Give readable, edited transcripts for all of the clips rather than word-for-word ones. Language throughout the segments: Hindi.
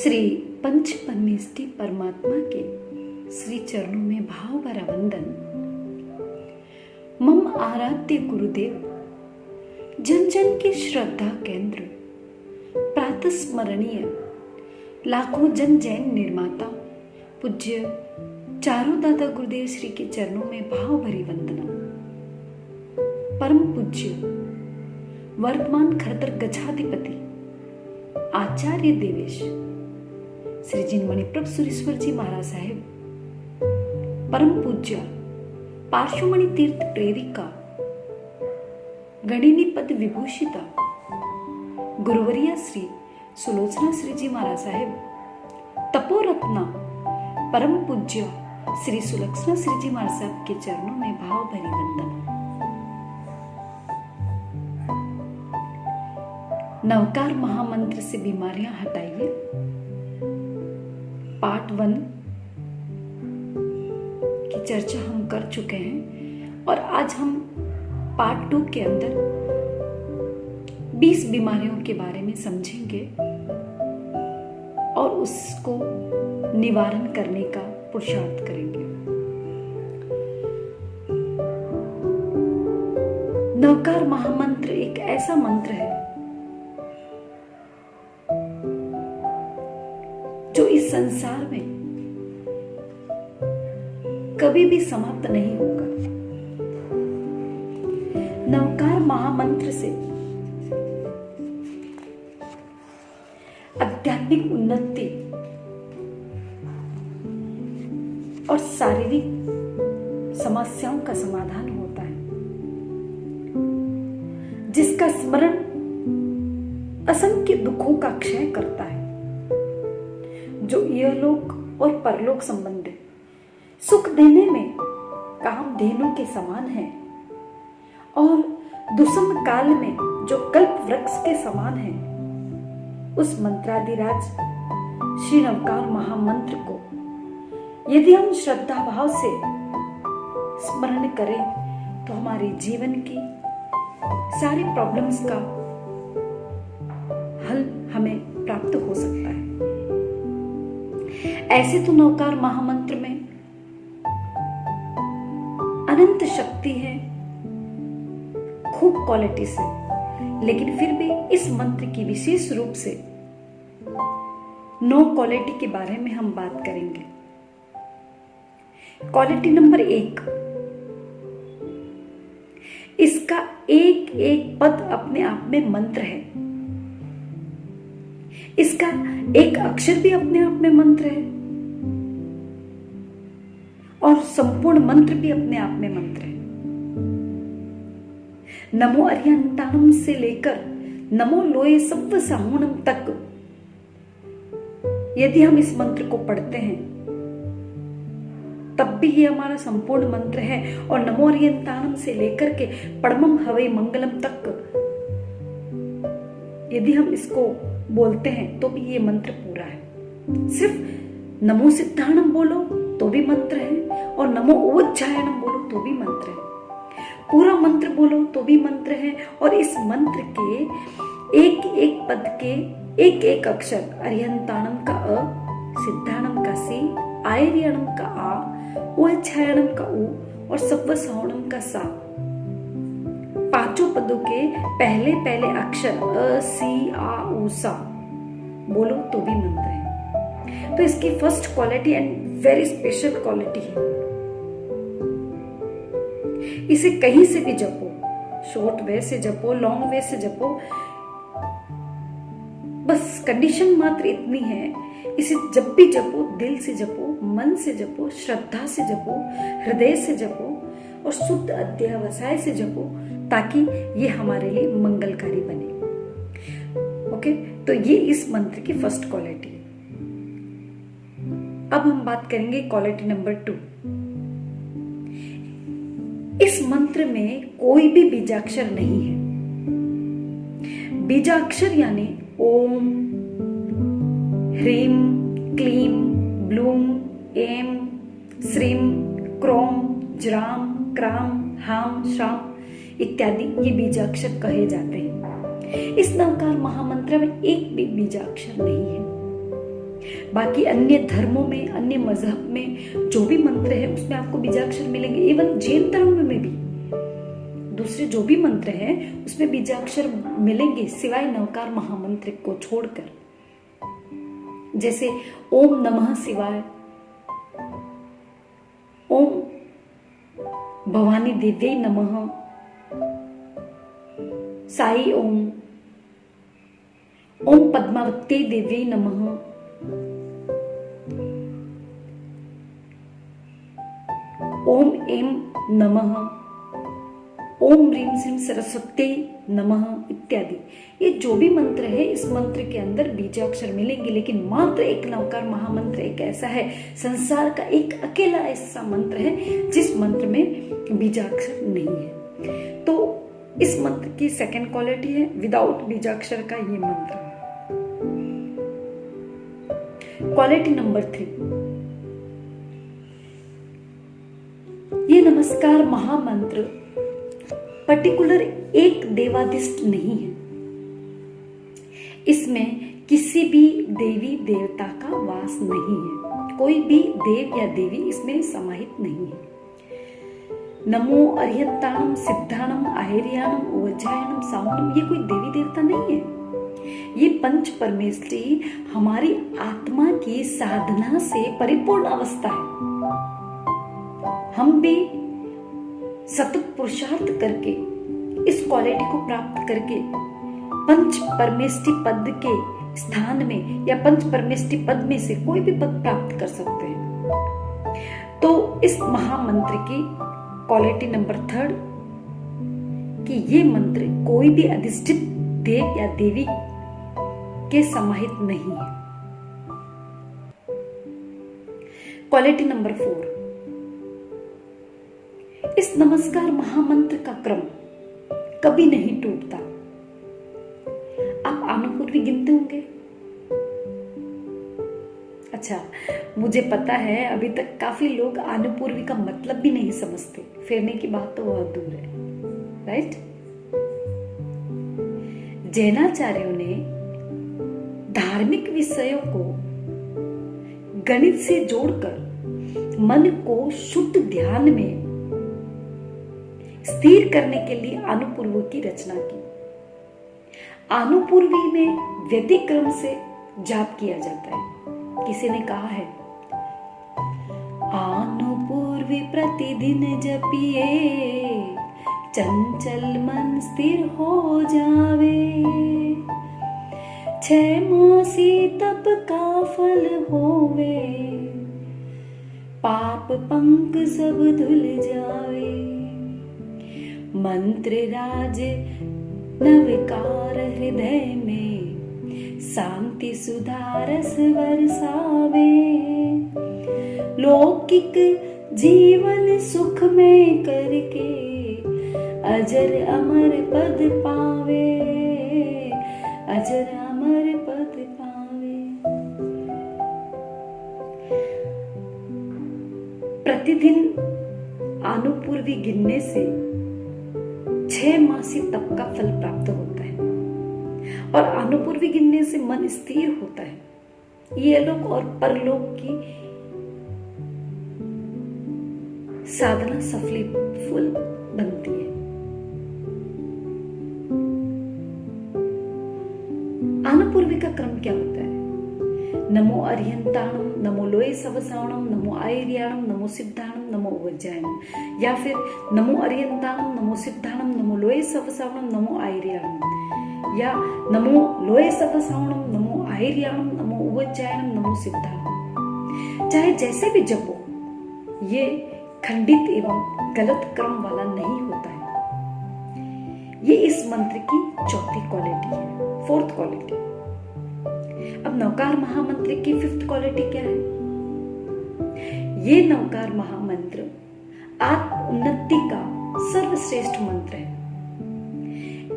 श्री पंच परमेष्ठी परमात्मा के श्री चरणों में भाव भरा वंदन। मम आराध्य गुरुदेव, जन जन के श्रद्धा केंद्र, प्रातः स्मरणीय लाखों जन जैन निर्माता पूज्य चारों दादा गुरुदेव श्री के चरणों में भाव भरी वंदना। परम पूज्य वर्तमान खरतर गजाधिपति आचार्य देवेश श्री जिनमणि प्रभ सुरेश्वर जी महाराज साहेब, परम पूज्य पार्श्वमणि तीर्थ प्रेरिका गणिनी पद विभूषिता गुरुवरिया श्री सुलोचना श्री जी महाराज साहेब, तपोरत्ना परम पूज्य श्री सुलक्षणा श्री जी महाराज साहब के चरणों में भाव भरी वंदना। नवकार महामंत्र से बीमारियां हटाइए, पार्ट 1 की चर्चा हम कर चुके हैं और आज हम पार्ट 2 के अंदर 20 बीमारियों के बारे में समझेंगे और उसको निवारण करने का पुरुषार्थ करेंगे। नवकार महामंत्र एक ऐसा मंत्र है जो इस संसार में कभी भी समाप्त नहीं होगा। नवकार महामंत्र से आध्यात्मिक उन्नति और शारीरिक समस्याओं का समाधान होता है, जिसका स्मरण असंख्य दुखों का क्षय करता है, जो इहलोक और परलोक संबंधी सुख देने में कामधेनु के समान है और दुष्म काल में जो कल्प वृक्ष के समान है। उस मंत्राधिराज श्री नवकार महामंत्र को यदि हम श्रद्धा भाव से स्मरण करें तो हमारे जीवन की सारी प्रॉब्लम्स का हल हमें प्राप्त हो सकता है। ऐसे तो नवकार महामंत्र में अनंत शक्ति है, खूब क्वालिटी से, लेकिन फिर भी इस मंत्र की विशेष रूप से 9 क्वालिटी के बारे में हम बात करेंगे। क्वालिटी नंबर 1, इसका एक एक पद अपने आप में मंत्र है, इसका एक अक्षर भी अपने आप में मंत्र है और संपूर्ण मंत्र भी अपने आप में मंत्र है। नमो अर्यंताणम से लेकर नमो लोये सव्व साहूणम तक यदि हम इस मंत्र को पढ़ते हैं तब भी ये हमारा संपूर्ण मंत्र है, और नमो अर्यंताणम से लेकर के परमम हवे मंगलम तक यदि हम इसको बोलते हैं तो भी ये मंत्र पूरा है। सिर्फ नमो सिद्धाणम बोलो तो भी मंत्र है और नमो ओज्जायनम बोलो तो भी मंत्र है, पूरा मंत्र बोलो तो भी मंत्र है। और इस मंत्र के एक एक पद के एक एक अक्षर, अर्यंताणम का अ, सिद्धाणम का सी, आयर्यणम का आ, ओज्जायनम का उ और सव्वसाहूणम का सा, पांचों पदों के पहले पहले अक्षर अ, सी, आ, उ, सा बोलो तो भी मंत्र है। तो इसकी first quality and very special quality है, इसे कहीं से भी जपो, शॉर्ट वे से जपो, लॉन्ग वे से जपो, बस कंडीशन मात्र इतनी है, इसे जब भी जपो दिल से जपो, मन से जपो, श्रद्धा से जपो, हृदय से जपो और शुद्ध अध्यवसाय से जपो, ताकि ये हमारे लिए मंगलकारी बने। ओके, तो ये इस मंत्र की फर्स्ट क्वालिटी है। अब हम बात करेंगे क्वालिटी नंबर 2। इस मंत्र में कोई भी बीजाक्षर नहीं है। बीजाक्षर यानी ओम, ह्रीम, क्लीम, ब्लूम, एम, श्रीम, क्रोम, ज्राम, क्राम, हाम, श्राम इत्यादि ये बीजाक्षर कहे जाते हैं। इस नवकार महामंत्र में एक भी बीजाक्षर नहीं है। बाकी अन्य धर्मों में, अन्य मजहब में जो भी मंत्र है उसमें आपको बीजाक्षर मिलेंगे। इवन जैन धर्म में भी दूसरे जो भी मंत्र हैं उसमें बीजाक्षर मिलेंगे, सिवाय नवकार महामंत्र को छोड़कर। जैसे ओम नमः शिवाय, ओम भवानी देव्यै नमः, साई ओम, ओम पद्मावत्यै देव्यै नमः, ओम एम नमः, ओम ह्रीं श्रीं सरस्वत्यै नमः इत्यादि। ये जो भी मंत्र है इस मंत्र के अंदर बीजाक्षर मिलेंगे, लेकिन मात्र एक नवकार महामंत्र एक ऐसा है, संसार का एक अकेला ऐसा मंत्र है जिस मंत्र में बीजाक्षर नहीं है। तो इस मंत्र की सेकंड क्वालिटी है विदाउट बीजाक्षर का ये मंत्र। क्वालिटी नंबर 3, ये नमस्कार महामंत्र पर्टिकुलर एक देवादिष्ट नहीं है। इसमें किसी भी देवी देवता का वास नहीं है, कोई भी देव या देवी इसमें समाहित नहीं है। नमो अर्यंताणम सिद्धाणम आहिर्याणम उवज्जायणम सावणम, ये कोई देवी देवता नहीं है। ये पंच परमेष्ठी हमारी आत्मा की साधना से परिपूर्ण अवस्था है। हम भी सतत पुरुषार्थ करके इस क्वालिटी को प्राप्त करके पंच परमेष्ठी पद के स्थान में या पंच परमेष्ठी पद में से कोई भी पद प्राप्त कर सकते हैं। तो इस महामंत्र की क्वालिटी नंबर 3 कि ये मंत्र कोई भी अधिष्ठित देव या देवी के समाहित नहीं है। क्वालिटी नंबर 4, इस नमस्कार महामंत्र का क्रम कभी नहीं टूटता। आप आनुपूर्वी गिनते होंगे। अच्छा, मुझे पता है अभी तक काफी लोग आनुपूर्वी का मतलब भी नहीं समझते, फेरने की बात तो बहुत दूर है, राइट। जैनाचार्यों ने धार्मिक विषयों को गणित से जोड़कर मन को शुद्ध ध्यान में स्थिर करने के लिए आनुपूर्वी की रचना की। आनुपूर्वी में व्यतिक्रम से जाप किया जाता है। किसी ने कहा है, आनुपूर्वी प्रतिदिन जपिए, चंचल मन स्थिर हो जावे, 6 मासी तप का फल होवे, पाप पंक सब धुल जावे, मंत्र राज नवकार हृदय में, शांति सुधारस बरसावे, लौकिक जीवन सुख में करके, अजर अमर पद पावे, अजर अमर पद पावे। प्रतिदिन आनुपूर्वी गिनने से 6 मासी तप का फल प्राप्त होता है और आनुपूर्वी गिनने से मन स्थिर होता है। ये लोक और परलोक की साधना सफल बनती है। आनुपूर्वी का क्रम क्या होता है? नमो अर्यंताणम, नमो लोये सवसावणम, नमो आयर्याणम, नमो सिद्धाणम, नमो उवज्जायणम, या फिर नमो अर्यंताणम, नमो सिद्धाणम, नमो लोये सवसावणम, नमो आयर्याणम, या नमो लोये सवसावणम, नमो आयर्याणम, नमो उवज्जायणम, नमो सिद्धाणम। चाहे जैसे भी जपो, ये खंडित एवं गलत क्रम वाला नहीं होता है। ये इस मंत्र की चौथी क्वालिटी है, 4th क्वालिटी। अब नवकार महामंत्र की 5th क्वालिटी क्या है? ये नवकार महामंत्र आत्म उन्नति का सर्वश्रेष्ठ मंत्र है।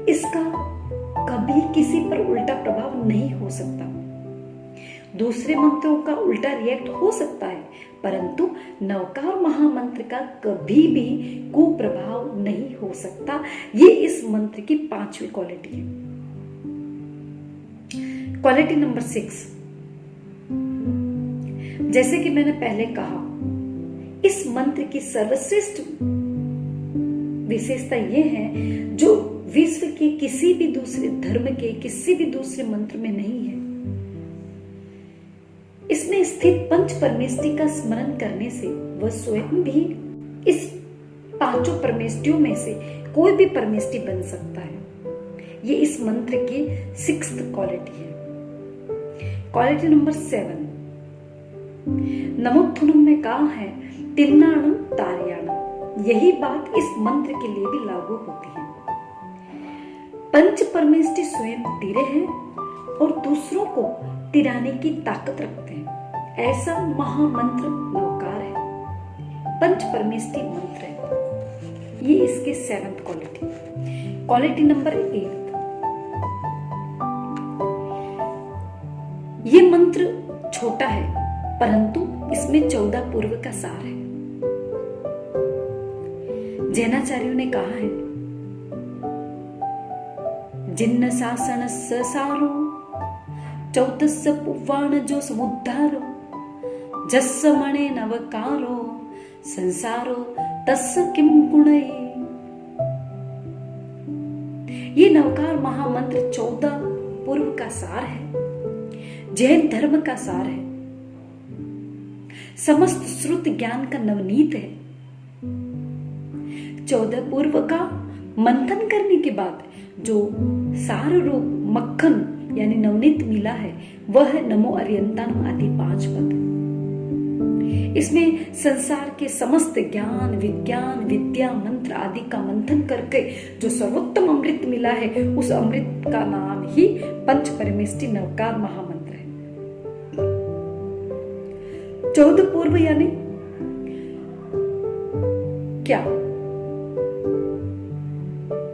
इसका कभी किसी पर उल्टा प्रभाव नहीं हो सकता। दूसरे मंत्रों का उल्टा रिएक्ट हो सकता है, परंतु नवकार महामंत्र का कभी भी कुप्रभाव नहीं हो सकता। ये इस मंत्र की 5वीं क्वालिटी है। क्वालिटी नंबर 6, जैसे कि मैंने पहले कहा, इस मंत्र की सर्वश्रेष्ठ विशेषता यह है जो विश्व के किसी भी दूसरे धर्म के किसी भी दूसरे मंत्र में नहीं है। इसमें स्थित पंच परमेष्टि का स्मरण करने से वह स्वयं भी इस पांचों परमेष्टियों में से कोई भी परमेष्टि बन सकता है। ये इस मंत्र की 6th क्वालिटी है। क्वालिटी नंबर 7, नमोत्थुनम में कहा है तिन्नाणम तार्याणम। यही बात इस मंत्र के लिए भी लागू होती है। पंच परमेष्टि स्वयं तिरे हैं और दूसरों को तिराने की ताकत रखते हैं। ऐसा महामंत्र नवकार है, पंच परमेष्टि मंत्र है। ये इसके 7th क्वालिटी। क्वालिटी नंबर 8, ये मंत्र छोटा है परंतु इसमें 14 पूर्व का सार है। जैनाचार्यों ने कहा है जिन्न शासन सारो 14 पुवाण जो समुद्धारो जस्स मणे नवकारो संसारो तस्स किम गुणये। ये नवकार महामंत्र 14 पूर्व का सार है, जैन धर्म का सार है, समस्त श्रुत ज्ञान का नवनीत है। 14 पूर्व का मंथन करने के बाद जो सार रूप मक्खन यानी नवनीत मिला है वह है नमो अर्यंतानम आदि 5 पद। इसमें संसार के समस्त ज्ञान विज्ञान विद्या मंत्र आदि का मंथन करके जो सर्वोत्तम अमृत मिला है उस अमृत का नाम ही पंच परमेष्टि नवकार महामंत्र है। 14 पूर्व यानी क्या?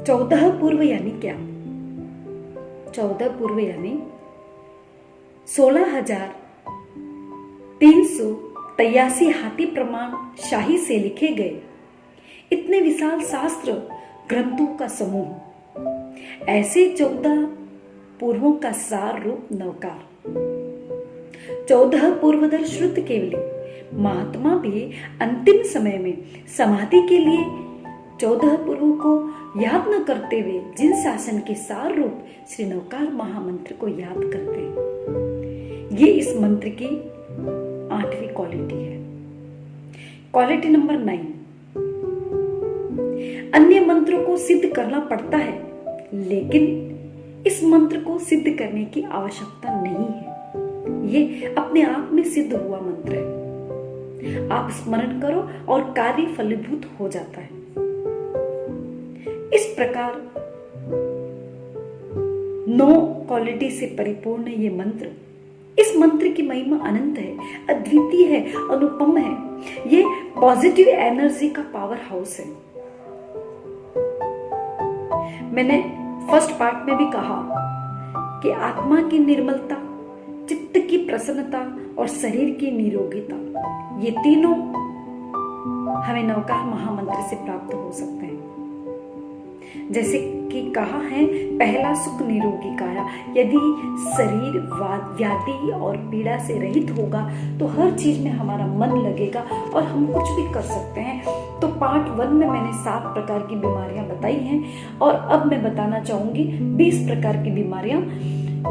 14 पूर्व यानी क्या? 14 पूर्व यानी 16,383 हाथी प्रमाण शाही से लिखे गए इतने विशाल शास्त्र ग्रंथों का समूह। ऐसे 14 पूर्वों का सार रूप नवकार। 14 पूर्वदर श्रुत केवली महात्मा भी अंतिम समय में समाधि के लिए 14 पूर्व को याद न करते हुए जिन शासन के सार रूप श्री नवकार महामंत्र को याद करते हैं। ये इस मंत्र की 8वीं क्वालिटी है। क्वालिटी नंबर 9, अन्य मंत्रों को सिद्ध करना पड़ता है लेकिन इस मंत्र को सिद्ध करने की आवश्यकता नहीं है। ये अपने आप में सिद्ध हुआ मंत्र है। आप स्मरण करो और कार्य फलीभूत हो जाता है। इस प्रकार 9 क्वालिटी से परिपूर्ण ये मंत्र, इस मंत्र की महिमा अनंत है, अद्वितीय है, अनुपम है। ये पॉजिटिव एनर्जी का पावर हाउस है। मैंने फर्स्ट पार्ट में भी कहा कि आत्मा की निर्मलता, चित्त की प्रसन्नता और शरीर की निरोगिता, ये तीनों हमें नवकार महामंत्र से प्राप्त हो सकते हैं। जैसे कि कहा है पहला सुख निरोगी काया। यदि शरीर व्याधि और पीड़ा से रहित होगा तो हर चीज में हमारा मन लगेगा और हम कुछ भी कर सकते हैं। तो पार्ट 1 में मैंने 7 प्रकार की बीमारियां बताई हैं और अब मैं बताना चाहूंगी 20 प्रकार की बीमारियां।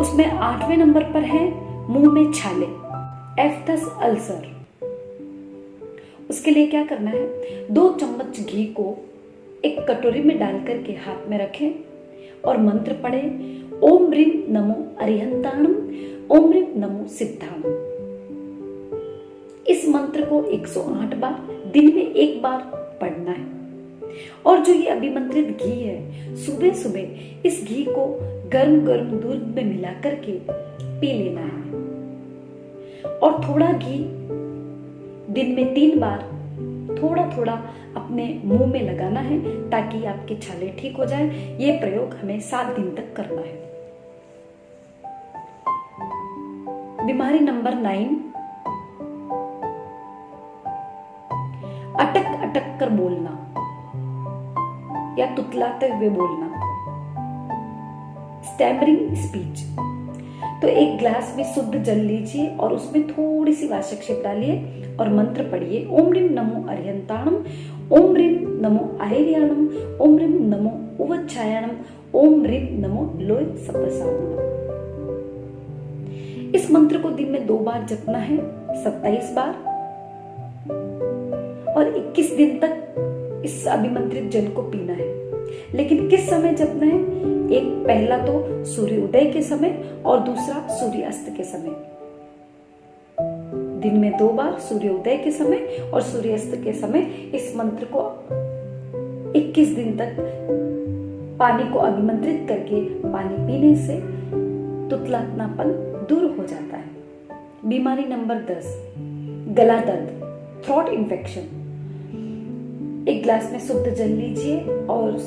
उसमें 8वें नंबर पर है मुंह में छाले, एफ्थस अल्सर। उसके लिए क्या करना है, 2 चम्मच घी को एक कटोरी में डाल करके हाथ में रखें और मंत्र पढ़े, ओम ह्रीं नमो अरिहंताणम, ओम ह्रीं नमो सिद्धाणम। इस मंत्र को 108 बार दिन में 1 बार पढ़ना है। और जो ये अभिमंत्रित घी है, सुबह सुबह इस घी को गर्म गर्म दूध में मिला करके पी लेना है। और थोड़ा घी दिन में 3 बार थोड़ा थोड़ा अपने मुंह में लगाना है ताकि आपके छाले ठीक हो जाए। ये प्रयोग हमें 7 दिन तक करना है। बीमारी नंबर 9, अटक अटक कर बोलना या तुतलाते हुए बोलना, स्टैमरिंग स्पीच। तो एक ग्लास में शुद्ध जल लीजिए और उसमें थोड़ी सी वासक्षेप डालिए और मंत्र पढ़िए। ओम ह्रीं नमो अर्यंताणम, ओम ह्रीं नमो आयर्याणम, ओम ह्रीं नमो उवच्छायाणम, ओम ह्रीं नमो लोय सब्बसावनम। इस मंत्र को दिन में 2 बार जपना है, 27 बार, और 21 दिन तक इस अभिमंत्रित जल को पीना है। लेकिन किस समय जपना है? एक पहला तो सूर्य उदय के समय और दूसरा सूर्य अस्त के समय। दिन में 2 बार, सूर्य उदय के समय और सूर्य अस्त के समय इस मंत्र को 21 दिन तक पानी को अभिमंत्रित करके पानी पीने से तुतलापनापन दूर हो जाता है। बीमारी नंबर 10, गला दर्द, थ्रोट इन्फेक्शन। एक ग्लास में शुद्ध जल लीजिए और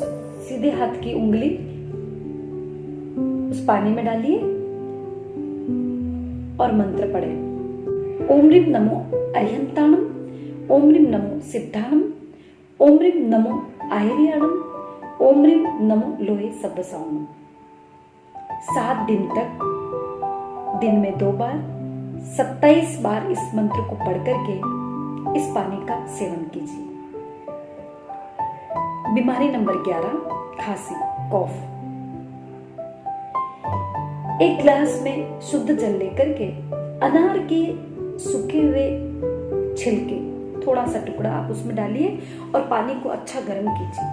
सीधे हाथ की उंगली उस पानी में डालिए और मंत्र पढ़े। ओम ह्रीं नमो अर्यंताणम, ओम ह्रीं नमो सिद्धाणम, ओम ह्रीं नमो आयर्याणम, ओम ह्रीं नमो लोहे सब्बसावनम। 7 दिन तक दिन में 2 बार 27 बार इस मंत्र को पढ़ करके इस पानी का सेवन कीजिए। बीमारी नंबर 11, खांसी, कॉफ। एक ग्लास में शुद्ध जल लेकर के अनार के सूखे हुए छिलके थोड़ा सा टुकड़ा आप उसमें डालिए और पानी को अच्छा गर्म कीजिए।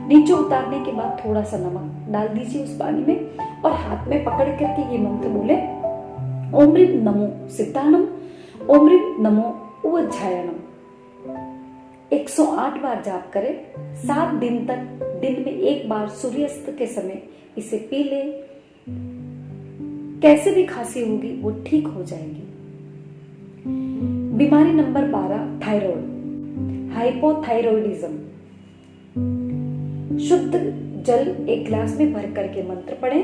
नीचे उतारने के बाद थोड़ा सा नमक डाल दीजिए उस पानी में और हाथ में पकड़ करके ये मंत्र बोले। ओम ह्रीं नमो सिद्धाणम, ओम ह्रीं नमो उवच्छायाणम। 108 बार जाप करें। 7 दिन तक दिन में 1 बार सूर्यास्त के समय इसे पी ले। कैसे भी खांसी होगी वो ठीक हो जाएगी। बीमारी नंबर 12, थायराइड, हाइपोथायरॉयडिज्म। शुद्ध जल एक ग्लास में भर करके मंत्र पढ़ें।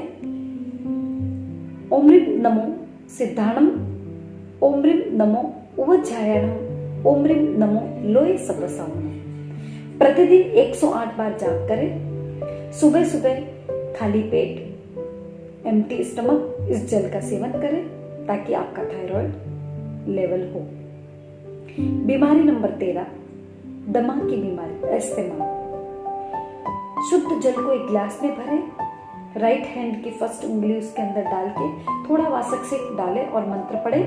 ओम ह्रीं नमो सिद्धाणम, ओम ह्रीं नमो उवच्छायाणम, ओम ह्रीं नमो लोहे सब्बसावनम। प्रतिदिन 108 बार जाप करें। सुबह सुबह खाली पेट, एम्प्टी स्टमक इस जल का सेवन करें ताकि आपका थायराइड लेवल हो। बीमारी नंबर 13, दमा की बीमारी, अस्थमा। शुद्ध जल को एक ग्लास में भरें। राइट हैंड की फर्स्ट उंगली उसके अंदर डाल के थोड़ा वासक से डालें और मंत्र पढ़े।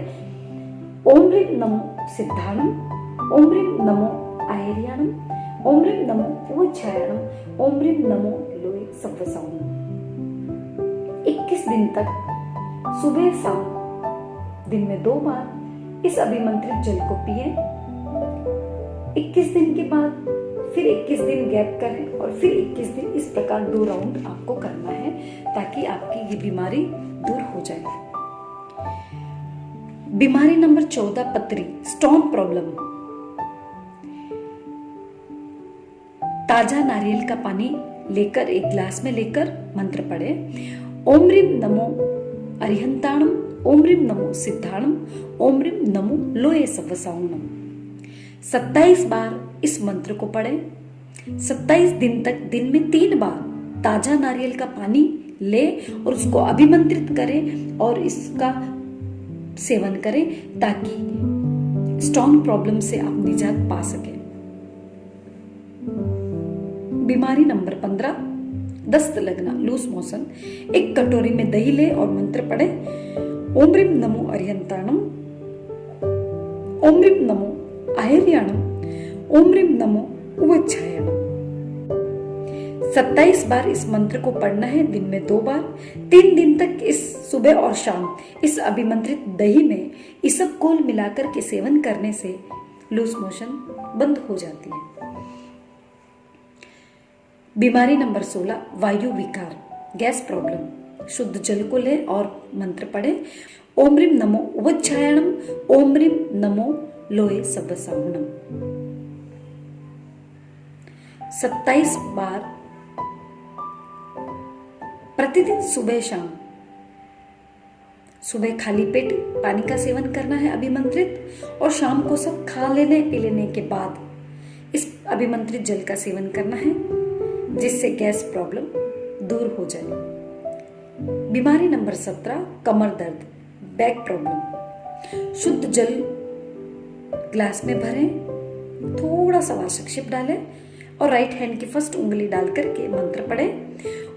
ओम ह्रीं नमो सिद्धाणम, ओम ह्रीं नमो आयर्याणम, ओम ह्रीं नमो उवच्छायाणम, ओम ह्रीं नमो लोहे सब्बसावनम। 21 दिन तक सुबह शाम दिन में 2 बार इस अभिमंत्रित जल को पिए। 21 दिन के बाद फिर 21 दिन गैप करें और फिर 21 दिन इस प्रकार 2 राउंड आपको करना है ताकि आपकी ये बीमारी दूर हो जाए। बीमारी नंबर 14, पथरी, स्टोन प्रॉब्लम। ताजा नारियल का पानी लेकर एक ग्लास में लेकर मंत्र पढ़े। ओम ह्रीं नमो अर्यंताणम, ओम ह्रीं नमो सिद्धाणम, ओम ह्रीं नमो लोहे सब्बसावनम। 27 बार इस मंत्र को पढ़ें। 27 दिन तक दिन में 3 बार ताजा नारियल का पानी ले और उसको अभिमंत्रित करें और इसका सेवन करें ताकि स्टोन प्रॉब्लम से आप निजात पा सकें। बीमारी नंबर 15, दस्त लगना, लूज मोशन। एक कटोरी में दही ले और मंत्र पढ़े। ओम ह्रीं नमो अर्यंताणम, ओम ह्रीं नमो आयर्याणम, ओम ह्रीं नमो उवच्छायाणम। 27 बार इस मंत्र को पढ़ना है, दिन में 2 बार। 3 दिन तक इस सुबह और शाम इस अभिमंत्रित दही में इसबगोल मिलाकर के सेवन करने से लूज मोशन बंद हो जाती है। बीमारी नंबर 16, वायु विकार, गैस प्रॉब्लम। शुद्ध जल को ले और मंत्र पढ़े। ओम ह्रीं नमो उवच्छायाणम, ओम ह्रीं नमो लोहे सब्बसावनम। 27 बार प्रतिदिन सुबह शाम। सुबह खाली पेट पानी का सेवन करना है अभिमंत्रित, और शाम को सब खा लेने पी लेने के बाद इस अभिमंत्रित जल का सेवन करना है जिससे गैस प्रॉब्लम दूर हो जाए। बीमारी नंबर 17, कमर दर्द, बैक प्रॉब्लम। शुद्ध जल ग्लास में भरें, थोड़ा सा वाशक शिप डालें और राइट हैंड की फर्स्ट उंगली डाल करके मंत्र पढ़ें।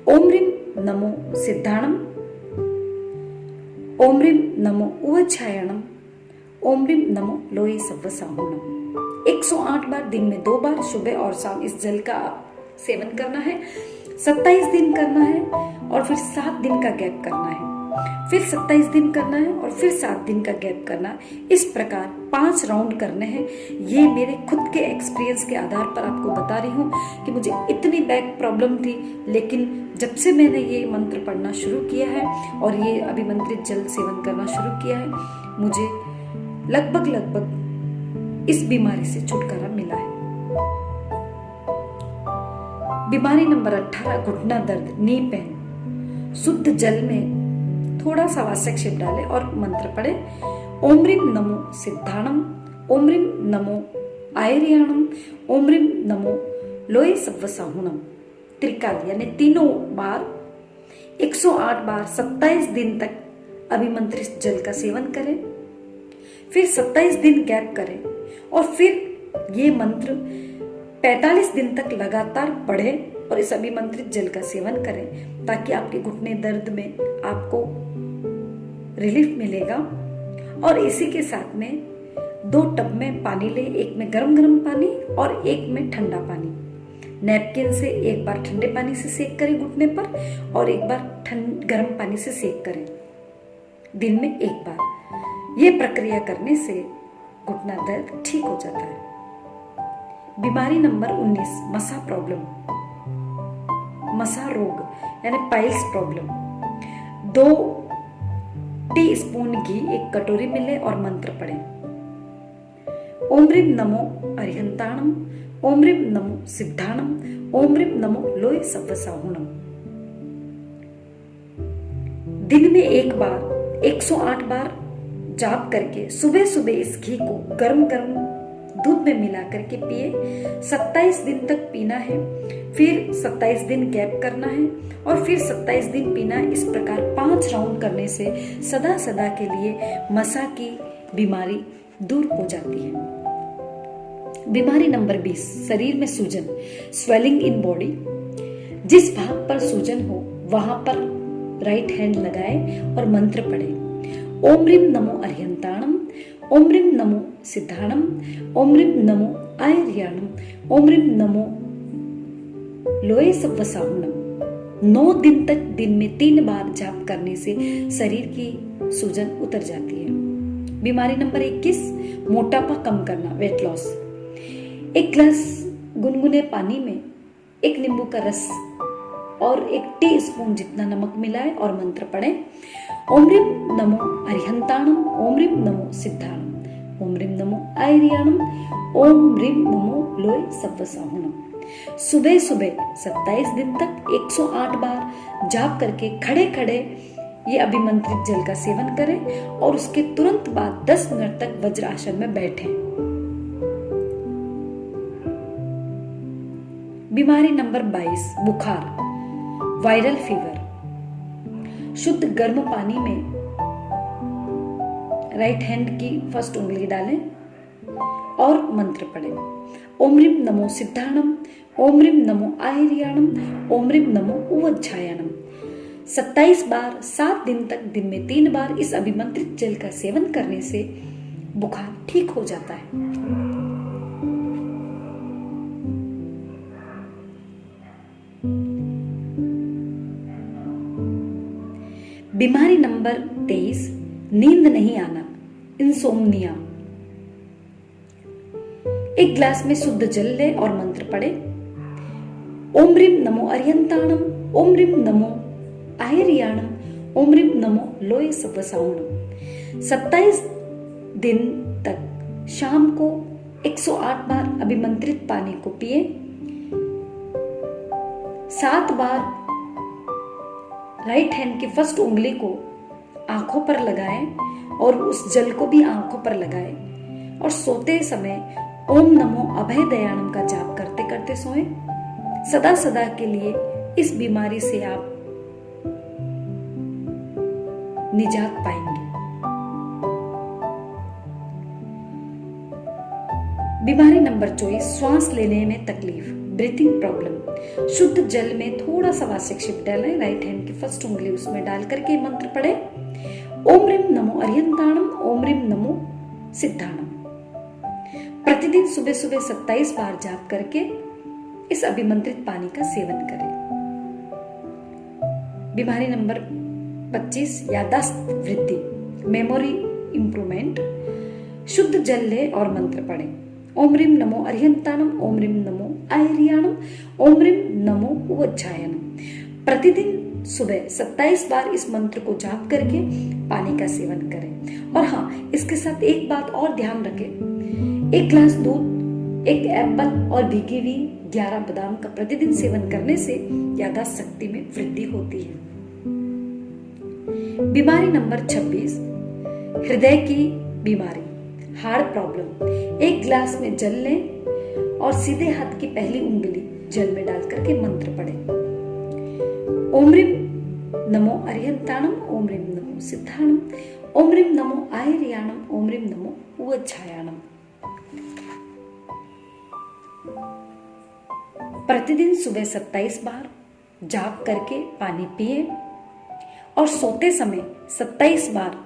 ओम ह्रीम नमो सिद्धाणम, ओम ह्रीम नमो उवच्छायणम, ओम ह्रीम नमो लोये सव्व साहुणम। 108 बार दिन में 2 बार सुबह और शाम इस जल का सेवन करना है। 27 दिन करना है और फिर 7 दिन का गैप करना है, फिर 27 दिन करना है और फिर 7 दिन का गैप करना है। इस प्रकार 5 राउंड करने हैं। ये मेरे खुद के एक्सपीरियंस के आधार पर आपको बता रही हूँ कि मुझे इतनी बैक प्रॉब्लम थी, लेकिन जब से मैंने ये मंत्र पढ़ना शुरू किया है और ये अभिमंत्रित जल सेवन करना शुरू किया है, मुझे लगभग इस बीमारी से छुटकारा मिला है। बीमारी नंबर 18, घुटना दर्द, नी पेन। शुद्ध जल में थोड़ा सा वाशक शिप डालें और मंत्र पढ़े। ओम ह्रीम नमो सिद्धाणम, ओम ह्रीम नमो आयर्याणम, ओम ह्रीम नमो लोये सव्व साहुणम। त्रिकाल यानी तीनों बार 108 बार 27 दिन तक अभिमंत्रित जल का सेवन करें, फिर 27 दिन गैप करें और फिर ये मंत्र 45 दिन तक लगातार पढ़ें और इस अभिमंत्रित जल का सेवन करें, ताकि आपके घुटने दर्द में आपको रिलीफ मिलेगा। और इसी के साथ में 2 टब में पानी ले, एक में गरम गरम पानी और एक में ठंडा पानी। नैपकिन से एक बार ठंडे पानी से सेक करें घुटने पर और एक बार गरम पानी से सेक करें, दिन में 1 बार। ये प्रक्रिया करने से घुटना दर्द ठीक हो जाता है। बीमारी नंबर 19, मसा प्रॉब्लम, मसा रोग यानी पाइल्स प्रॉब्लम। 2 टीस्पून घी एक कटोरी में लें और मंत्र पढ़ें। ओम ह्रीम नमो अरिहंताणम, ओम ह्रीम नमो सिद्धाणम, ओम ह्रीम नमो लोये सव्व साहुणम। दिन में 1 बार 108 बार जाप करके सुबह सुबह इस घी को गरम गरम दूध में मिला करके पिए। 27 दिन तक पीना है, फिर 27 दिन गैप करना है और फिर 27 दिन पीना। इस प्रकार 5 राउंड करने से सदा सदा के लिए मसा की बीमारी दूर हो जाती है। बीमारी नंबर 20, शरीर में सूजन, स्वेलिंग इन बॉडी। जिस भाग पर सूजन हो वहां पर राइट हैंड लगाए और मंत्र पढ़े। ओम ह्रीम नमो अरिहंताणम, ओम ह्रीम नमो सिद्धाणम, ओम ह्रीम नमो आयर्याणम, ओम ह्रीम नमो लोये सव्व साहुणम। 9 दिन तक दिन में 3 बार जाप करने से शरीर की सूजन उतर जाती है। बीमारी नंबर 21, मोटापा कम करना, वेट लॉस। 1 गिलास गुनगुने पानी में 1 नींबू का रस और 1 टीस्पून जितना नमक मिलाएं और मंत्र पढ़ें। ओम ह्रीम नमो अरिहंताणम, ओम ह्रीम नमो सिद्धाणम, ओम ह्रीम नमो आयर्याणम, ओम ह्रीम नमो लोये सव्व साहुणम। सुबह सुबह 27 दिन तक 108 बार जाप करके खड़े खड़े ये अभिमंत्रित जल का सेवन करें और उसके तुरंत बाद 10 मिनट तक वज्रासन में बैठें। बीमारी नंबर 22, बुखार, वायरल फीवर। शुद्ध गर्म पानी में राइट हैंड की फर्स्ट उंगली डालें और मंत्र पढ़ें। ओम ह्रीम नमो सिद्धाणम, ओम ह्रीम नमो आयर्याणम, ओम ह्रीम नमो उवच्छायणम। 27 बार 7 दिन तक दिन में 3 बार इस अभिमंत्रित जल का सेवन करने से बुखार ठीक हो जाता है। बीमारी नंबर 23, नींद नहीं आना, इंसोम्निया। 1 गिलास में शुद्ध जल ले और मंत्र पढ़े। ओम ह्रीम नमो अरिहंताणम, ओम ह्रीम नमो आयर्याणम, ओम ह्रीम नमो लोये सव्व साहुणम। 27 दिन तक शाम को 108 बार अभिमंत्रित पानी को पिए। 7 बार राइट हैंड की फर्स्ट उंगली को आंखों पर लगाएं और उस जल को भी आंखों पर लगाएं और सोते समय ओम नमो अभय दयाणम का जाप करते करते सोएं। सदा सदा के लिए इस बीमारी से आप निजात पाएंगे। बीमारी नंबर 24, श्वास लेने में तकलीफ, ब्रीथिंग प्रॉब्लम। शुद्ध जल में थोड़ा सा वासिक शिप डालें, राइट हैंड की फर्स्ट उंगली उसमें डाल करके मंत्र पढ़े, ओम ह्रीम नमो अर्यंताणम, ओम ह्रीम नमो सिद्धाणम। प्रतिदिन सुबह सुबह 27 बार जाप करके इस अभिमंत्रित पानी का सेवन करें। बीमारी नंबर 25, याददाश्त वृद्धि, मेमोरी इंप्रूवमेंट। शुद्ध जल ले और मंत्र पढ़ें, ओम ह्रीम नमो अर्यंताणम, ओम ह्रीम नमो आयर्याणम, ओम ह्रीम नमो उवज्जायनम। प्रतिदिन सुबह 27 बार इस मंत्र को जाप करके पानी का सेवन करें। और हाँ, इसके साथ एक बात और ध्यान रखें, 1 गिलास दूध, 1 एप्पल और भीगी हुई 11 बादाम का प्रतिदिन सेवन करने से याददाश्त शक्ति में वृद्धि होती है। बीमारी नंबर 26, हृदय की बीमारी, हार्ट प्रॉब्लम। 1 गिलास में जल लें और सीधे हाथ की पहली उंगली जल में डाल करके मंत्र पढ़ें, ओम ह्रीम नमो अर्यंताणम, ओम ह्रीम नमो सिद्धाणम, ओम ह्रीम नमो आयर्याणम, ओम ह्रीम नमो उवज्जायनम। प्रतिदिन सुबह 27 बार जाप करके पानी पिए और सोते समय 27 बार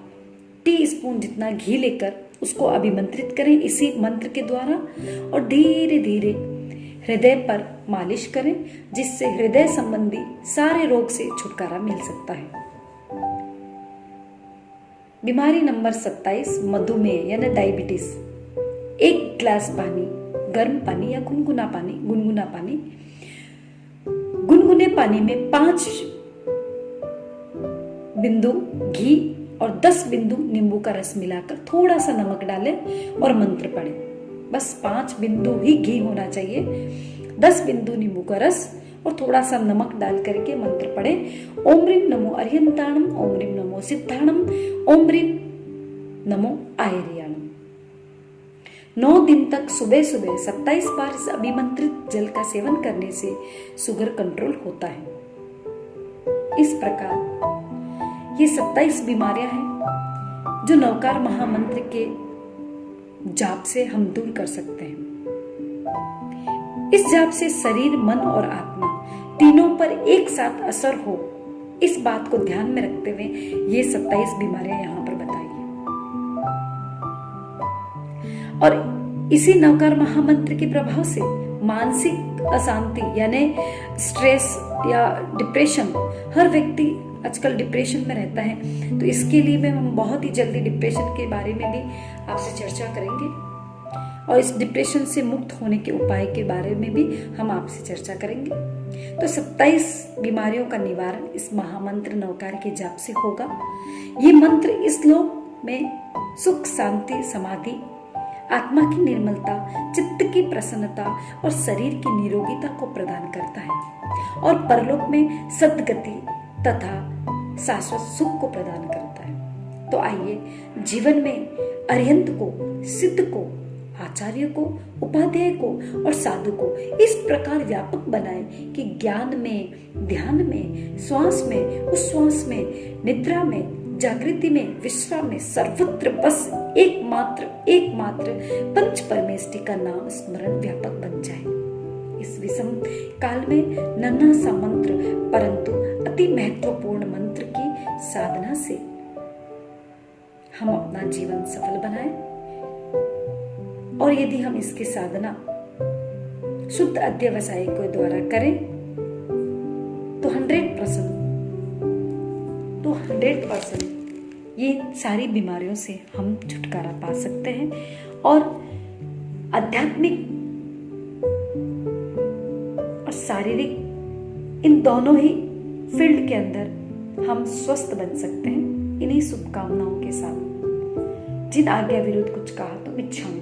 टीस्पून जितना घी लेकर उसको अभिमंत्रित करें इसी मंत्र के द्वारा और धीरे धीरे हृदय पर मालिश करें, जिससे हृदय संबंधी सारे रोग से छुटकारा मिल सकता है। बीमारी नंबर 27, मधुमेह यानी डायबिटीज। 1 गिलास पानी, गर्म पानी या गुनगुना पानी, गुनगुने पानी में 5 बिंदु घी और 10 बिंदु नींबू का रस मिलाकर थोड़ा सा नमक डालें और मंत्र पढ़ें। बस 5 बिंदु ही घी होना चाहिए, 10 बिंदु नींबू का रस और थोड़ा सा नमक डाल करके मंत्र पढ़ें, ओम ह्रीम नमो अर्यंताणम, ओम ह्रीम नमो सिद्धाणम, ओम ह्रीम नमो आयर्याणम। 9 दिन तक सुबह सुबह 27 बार इस अभिमंत्रित जल का सेवन करने से शुगर कंट्रोल होता है। इस प्रकार ये 27 बीमारियां हैं जो नवकार महामंत्र के जाप से हम दूर कर सकते हैं। इस जाप से शरीर, मन और आत्मा तीनों पर एक साथ असर हो, इस बात को ध्यान में रखते हुए ये 27 बीमारियां यहाँ पर बताई है। और इसी नवकार महामंत्र के प्रभाव से मानसिक अशांति यानी स्ट्रेस या डिप्रेशन, हर व्यक्ति आजकल डिप्रेशन में रहता है, तो इसके लिए में हम बहुत ही जल्दी डिप्रेशन के बारे में भी आपसे चर्चा करेंगे और इस डिप्रेशन से मुक्त होने के उपाय के बारे में भी हम आपसे चर्चा करेंगे। तो 27 बीमारियों का निवारण इस महामंत्र नवकार के जाप से होगा। ये मंत्र इस लोक में सुख, शांति, समाधि, आत्मा की निर्मलता, चित्त की प्रसन्नता और शरीर की निरोगिता को प्रदान करता है और परलोक में सद्गति तथा शाश्वत सुख को प्रदान करता है। तो आइए जीवन में अर्यंत को, सिद्ध को, आचार्य को, उपाध्याय को और साधु को इस प्रकार व्यापक बनाएं कि ज्ञान में, ध्यान में, श्वास में, उच्छ्वास में, निद्रा में, जागृति में, विश्राम में, सर्वत्र बस एकमात्र पंच परमेष्टि का नाम स्मरण व्यापक बन जाए। इस विषम काल में नन्हा सा मंत्र परंतु अति महत्वपूर्ण मंत्र की साधना से हम अपना जीवन सफल बनाएं। और यदि हम इसकी साधना शुद्ध अध्यवसाय के द्वारा करें तो 100% ये सारी बीमारियों से हम छुटकारा पा सकते हैं और आध्यात्मिक और शारीरिक इन दोनों ही फील्ड के अंदर हम स्वस्थ बन सकते हैं। इन्हीं शुभकामनाओं के साथ जिन आज्ञा विरुद्ध कुछ कहा तो मिच्छामि।